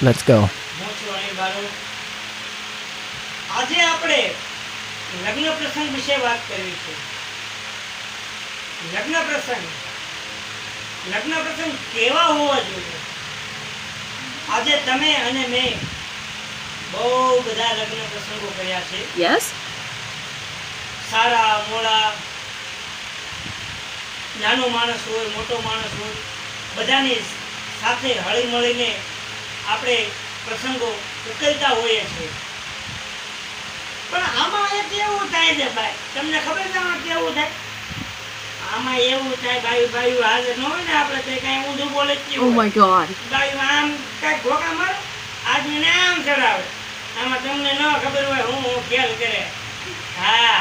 Let's go. હું છું અનિલ બારોટ. આજે આપણે લગ્ન પ્રસંગ વિશે વાત કરવી છે. લગ્ન પ્રસંગ કેવા હોવા જોઈએ? આજે તમે અને મેં બહુ બધા લગ્ન પ્રસંગો કર્યા છે. યસ. સારા મોડા, નાનો માણસ હોય મોટો માણસ હોય, બધાની સાથે હળી મળીને આપણે પ્રસંગો ઉકેલતા હોઈએ છીએ. પણ આમાં એક એવું થાય છે ભાઈ, તમને ખબર છે આમાં કેવું થાય? આમાં એવું થાય બાયું હાજર ન હોય ને આપણે તો કઈ ઊંધું બોલે જ Oh my god. બાયું આમ કઈ ઘોકા મારે, આદમીને આમ ચડાવે. આમાં તમને ન ખબર હોય હું ખ્યાલ કરે. હા,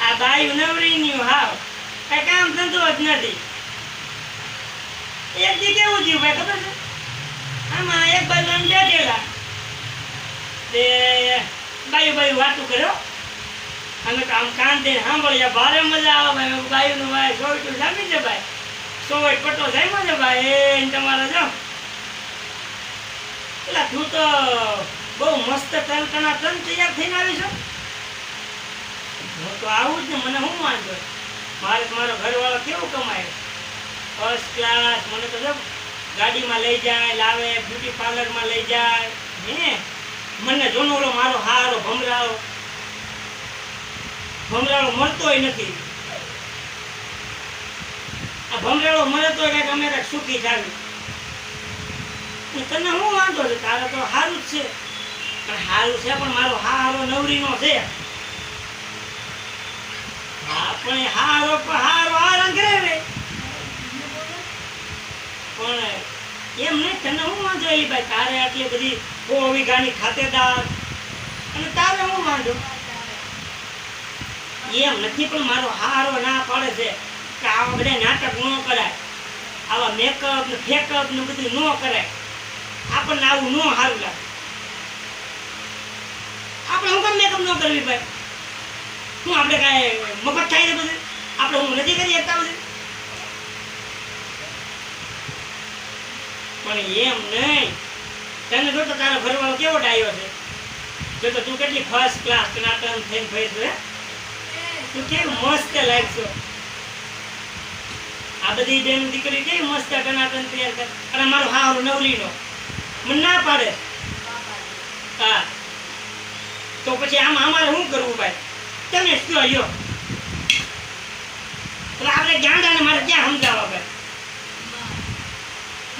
આ બાયું નવરીની હાવ કઈ કામ ધંધો જ નથી. એક દી કેવું થયું ભાઈ ખબર છે? આમાં એક બાજુ આમ બેઠેલા તે બાયું વાતું કર્યો. અમે તો આમ કાન દઈને સાંભળ્યા, ભારે મજા આવે ભાઈ. બાયુનું ભાઈ સોયટું જામી છે ભાઈ, સોય પટ્ટો જામ્યો છે ભાઈ. એ તમારે જો એટલે તું તો બહુ મસ્ત તન તૈયાર થઈને આવી છો. હું તો આવું જ ને, મને શું વાંધો? મારે મારો ઘરવાળો કેવું કમાય, ફર્સ્ટ ક્લાસ. મને તો જો ગાડીમાં લઈ જાય, લાવે, બ્યુટી પાર્લરમાં લઈ જાય. હે મને જોનોલો મારો હારો ભમરાળો મળતોય નથી. આ ભમરાળો મળે તો કંઈક અમે કંઈક સુખી થાવી. તને શું વાંધો છે? તારે તો સારું જ છે. પણ સારું છે પણ મારો હારો નવરીનો છે. આપણે હારો આરામ કરે રે. પણ એમ નહીં, તને શું વાંધો? એ ભાઈ તારે આટલી બધી 100 વીઘાની ખાતેદાર, અને તારે શું વાંધો? એમ નથી, પણ મારો હારો ના પાડે છે કે આવા બધા નાટક ન કરાય, આવા મેકઅપ ને ફેકઅપ ને બધું ન કરાય. આપણને આવું ન સારું લાગે. આપણે હું કામ મેકઅપ ન કરવી ભાઈ? શું આપણે કાંઈ મફત થાય ને બધું? આપણે હું નથી કરી શકતા બધું? પણ એમ નહીં, તને જો તો તારો ઘરવાળો કેવો ડાયો છે. જો તો તું કેટલી ફર્સ્ટ ક્લાસ ટનાટન થઈને ફરી છે. તું કેવી મસ્ત લાગશો. આ બધી બેન દીકરી કેવી મસ્ત ટનાટન તૈયાર કરે. અને મારો હારો નવરીનો મને ના પાડે. હા, તો પછી આમાં અમારે શું કરવું ભાઈ? તમે શું આવ્યો એટલે આપણે ગાંડાને મારે ક્યાં સમજાવવા ભાઈ?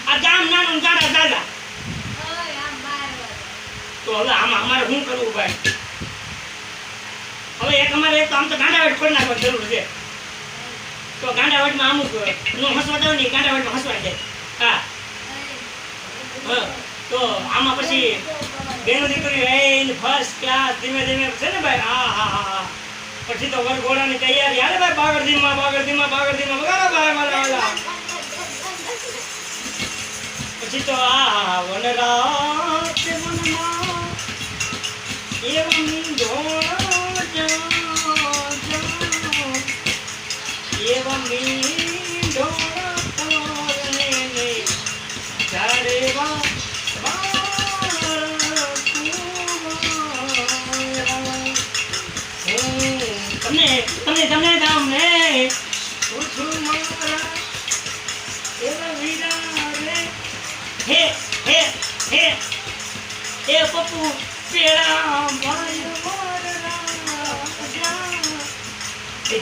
આ ગામ નાનું ગાડા દાદા. તો હવે આમાં અમારે શું કરવું ભાઈ? હવે એક અમારે એક તો આમ તો ગાંડાવટ ખોલી નાખવાની જરૂર છે. તો ગાંડાવટમાં અમુક નો હસવા દઉં નહીં, ગાંડાવટમાં હસવા જાય. હા હા, તો આમાં પછી બેનો દીકરી રહીને ફર્સ્ટ ક્લાસ ધીમે ધીમે છે ને ભાઈ. હા હા હા હા, પછી તો વરઘોડાની તૈયારી હાલે ભાઈ. બાગડધીમાં વગાડો ભાઈ વાલા. પછી તો આ વનરાત મનમાં એવા મીંઢોળા એવા મીંઢોળા તોરણે ઝાડવા તમને ગામ ને પૂછું મારા એવા વીરા રે. હે હે હે એ પપ્પુ પેલા ભાઈ મારા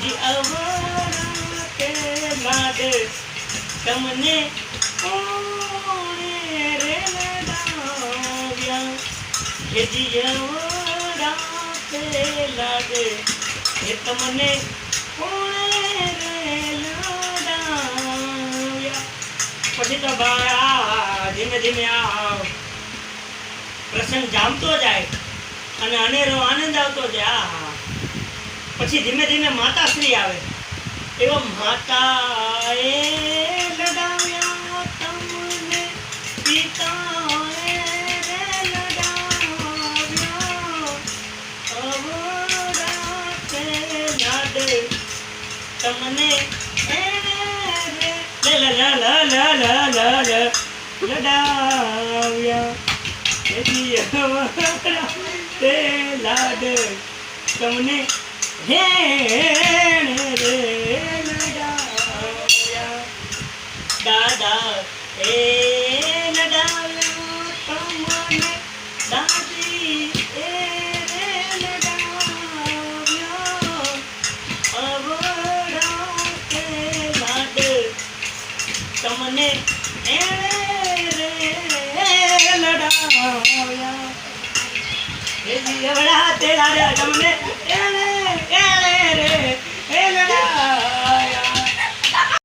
જી અવરા કે લાગે તમને કોણે રે લડાવ્યા. હે જી અવરા કે લાગે એ તમને કોણે રે લડાવ્યા. પછી તો ભાઈ ધીમે ધીમે આ પ્રસંગ જામતો જાય અને અનેરો આનંદ આવતો જાય. આ પછી ધીમે ધીમે માતાશ્રી આવે. એવો માતાએ લડાવ્યા તમને, પિતાએ રે લડાવ્યા. અવરાતે લાડે તમને લડાવ્યા. તે લાડ તમને હેણ રે લડાવ્યા દાદા એ લડાવ્યા તમને દાદી એ રે લડાવ્યા અવડા તે લાડ તમને લડાવ્યા એવડા તે લાડ તમને રે લડાવ્યા